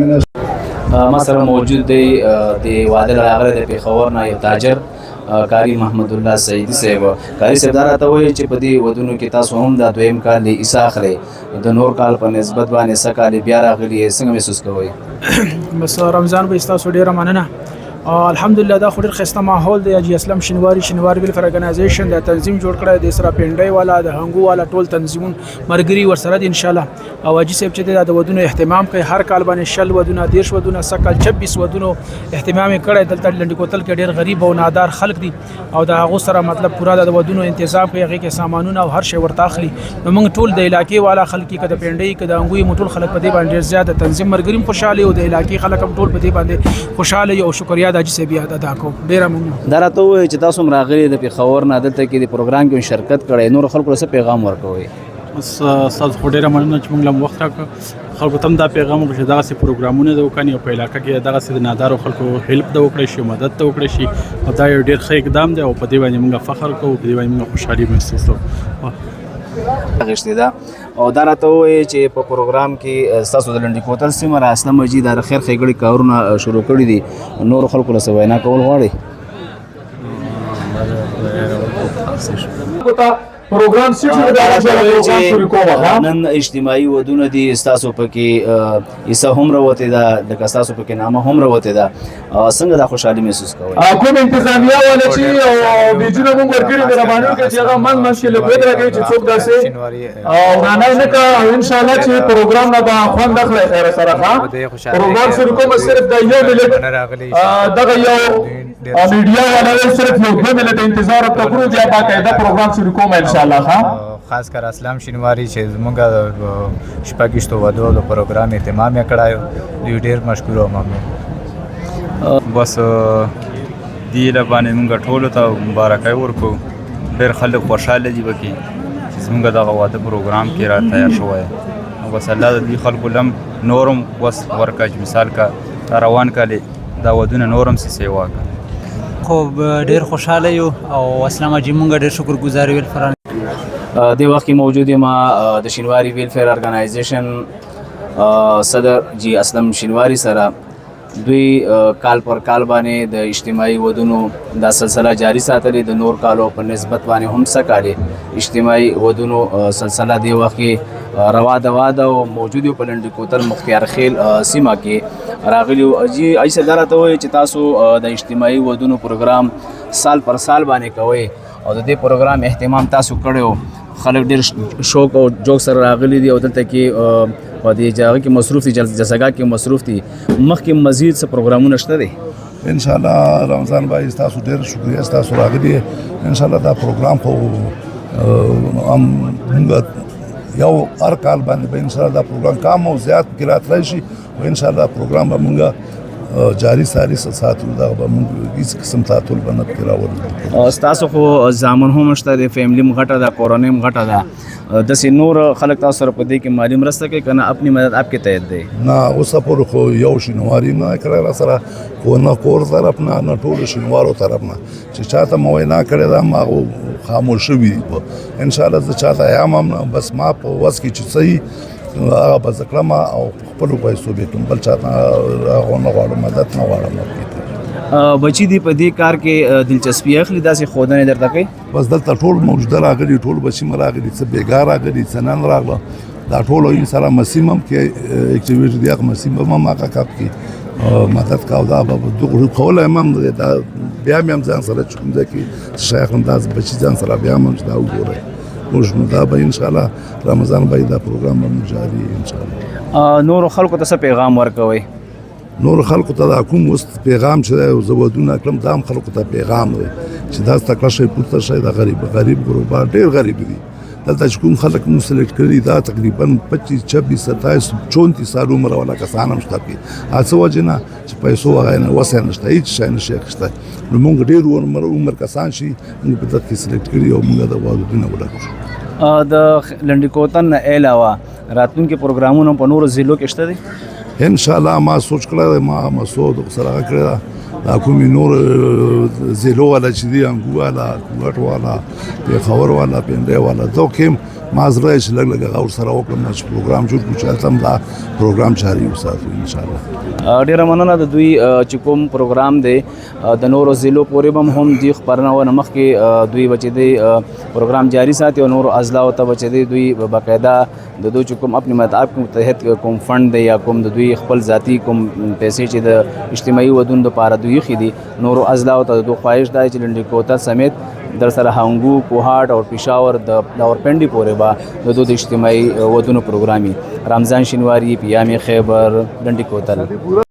ما سره موجود دی د واده راغلی د پېښور نه یو تاجر قاری محمد الله سعیدي صاحب. قاری صاحب دا راته وایي چې په دې ودونو کې تاسو هم دا دویم کال د عیسی اخلئ، د نور کال په نسبت باندې څه کال بیا راغلي یې، څنګه محسوس کوئ؟ بس رمضان به ستاسو ډیره مننه. الحمدلله دا خو ډېر ښایسته ماحول دی. حاجي اسلم شینواري ویلفیر ارګنایزیشن د تنظیم جوړ کړی دی، سره پنډۍ والا د هنګو والا ټول تنظیمون مرګري ورسره دي انشاءالله. او حاجي صاحب چې دی د ودونو اهتمام کوي، هر کال باندې 60 ودونه 30 ودونه سکل 26 ودونو اهتمام یې کړی. دلته لنډي کوتل کې ډېر غریب او نادار خلک دي او د هغو سره مطلب پوره د ودونو تنظیم کوي، هغې کې سامانونه او هر شی ورته اخلي. نو موږ ټول د علاقې والا خلک که د پنډۍ که د هنګو موږ ټول خلک په دې باندې ډېر زیات د تنظیم مرګري هم خوشحاله یو، د علاقې خلک هم ټول په دې باندې خوشحاله یو او شکریا د حاجي صاحب یاد ادا کوم. ډېره مننه. دا راته ووایي چې تاسو هم راغلي د پېښور نه دلته کې د پروګرام کې شرکت کړی، نور خلکو ته څه پیغام ورکوئ؟ بس ستاسو خو ډېره مننه چې موږ له وخت راکړه. خلکو ته هم دا پیغام وکړو چې دغسې پروګرامونه د وکړي او په علاقه کې دغسې د نادارو خلکو هیلپ د وکړی شي، مدد ته وکړی شي، او دا یو ډېر ښه اقدام دی او په دې باندې موږ فخر کوو، په دې باندې موږ خوشحالي محسوسوو. غشتي ده او دا راته ووایي چې په پروګرام کې ستاسو د لنډي کوتل سیمه را اسلم مسجد د خیر ښېګړې کارونه شروع کړي دي، نورو خلکو له څه وینا کول غواړئ؟ پروګرام نن اجتماعي ودونه دي، ستاسو پکې عیسی هم راوتې ده، لکه ستاسو پکې نامه هم راوتې ده، څنګه دا خوشحالي محسوس کوئ؟ کوم انتظامیه والا چې بیجونه موږ ورکړي دي رباني کې چې هغه منځ کې لګوي راکوي چې څوک داسې او نه نه کا ان شاء الله چې پروګرام نه به خوند اخلي. خیر سره پروګرام شروع کوم، صرف د یو ملت دغه یو میډیا والا صرف یو 2 منټ انتظار وکړو، بیا باقاعده پروګرام شروع کوم ان شاء الله. خاص کر اسلام شینواری چې زموږ شپږیشتو ودو د پروګرام اهتمام یې کړی، دوی ډېر مشکور او ممنون. بس دې له باندې موږ ټولو ته مبارکۍ ورکړو، ډېر خلک خوشحاله دي پکې چې زموږ دغه واده پروګرام کې را تیار شوی او بس الله د دې خلکو لم نورم وس ورکړه چې مثال کا روان کالي دا ودونه نورم سیوا کړه. خو ډېر خوشحاله یو او اسلام حاجي موږ ډېر شکرګزار ویلفیر دې وخت کې موجود یم د شینواري ویلفیر ارګنایزیشن صدر جی اسلم شینواري سره. دوی کال پر کال باندې د اجتماعي ودونو دا سلسله جاری ساتلې، د نور کالو په نسبت باندې هم څه کالې اجتماعي ودونو سلسله دې وخت کې روا دوا ده او موجود یو په لنډي کوتل مختیار خیل سیمه کې راغلي. جی ایسه دا راته وایي چې تاسو د اجتماعي ودونو پروګرام سال پر سال باندې کوئ او د دې پروګرام اهتمام تاسو کړی، خلک ډېر شوق او جوک سره راغلي دي او دلته کې په دې جګړه کې مصروف دي، جلسهګاه کې مصروف دي. مخکې مزید څه پروګرامونه شته دي؟ ان شاء الله رمضان بھائی تاسو ډېر شکریه تاسو راغلي. ان شاء الله دا پروګرام خو یو هر کال باندې به ان شاء الله دا پروګرام کم او زیات کې راتلی شي او ان شاء الله پروګرام به مونږ جاری ساري ساتو، دا به موږ هیڅ قسم تعطل به نه پکې راولو. ستاسو خو زامن هم شته، د فیملي هم غټه ده، کورنۍ هم غټه ده، داسې نور خلک تاسو سره په دې کې مالي مرسته کوي که نه اپنی مدد آپ کې تحت دی؟ نه اوسه پورې خو یو شینواري نه کړی را سره، خو نه کور طرف نه نه ټولو شینوارو طرف نه چې چاته مو وینا کړې ده ما خاموش شوي دي. ان شاء الله زه چاته یم هم نه، بس ما په وس کې چې صحیح هغه به زه کړم او خپلو پیسو به کوم، بل چاته هغه نه غواړم، مدد نه غواړم. بچي دي په دې کار کې دلچسپي اخلي، داسې ښودنې درته کوي؟ بس دلته ټول موجوده راغلي، ټول بچي م راغلي، څه بېګا راغلي، څه نن راغله، دا ټولو یې سره مسیم هم کې اکټیویټي دی، هغه مسیم به هم هغه کپ کې مدد کوو. دا به کولی هم دا بیا مې هم ځان سره چې کوم ځای کې شی اخلم دا بچي ځان سره بیا هم چې دا وګورئ موږ نو دا به ان شاء الله رمضان به دا پروګرام به جاري ان شاء الله. نورو خلکو ته څه پیغام ورکوئ؟ نور خلکو ته دا کوم اوس پیغام چې زه ودونه کړم دا هم خلکو ته پیغام دی چې دا تکړه شی پورته شی، دا غریب ګروبا ډېر غریب دي. دلته چې کوم خلک مو سلیکټ کړي دا تقریبا 25 26 27 34 سال عمر والا کسان هم شته کې، هڅه وجه نه چې پیسو هغه نه وسه نشته، هیڅ شی نشي اخیستی. نو موږ ډېر عمر کسان شي موږ په دغه کې سلیکټ کړي او موږ د ودونه وکړو. د لنډي کوتل نه علاوه راتلونکي پروګرامونه په نورو ضلعو کې شته دي؟ ان شاء الله ما سوچ کړی، ما مسعود سره کړی دا کومې نور ضلعو والا چې دي، انګو والا، کوټ والا، پېښور والا، پنډۍ والا، دو کې ما زړه چې لږ لږ هغه ورسره وکړم چې پروګرام جوړ کړو چې هلته هم دا پروګرام جاري وساتو انشاءالله. ډیره مننه د دوی چې کوم پروګرام دی د نورو ضلعو پورې به هم دوی خپرونه مخکې دوی بچې دی پروګرام جاری ساتي او نورو اضلاعو ته بچې دی دوی باقاعده د دوی چې کوم خپل مطالب کو تحت کوم فند دی یا کوم د دوی خپل ذاتی کوم پیسې چې د اجتماعي ودونو لپاره دوی خېدي نورو اضلاعو ته د خواهش دی چې لنډی کوتل سمیت در سره هنګو کوهاټ او پېښور د راولپنډي پورې به د دوی اجتماعي ودونو پروګرامي رمضان شینواری پیام خیبر لنډی کوتل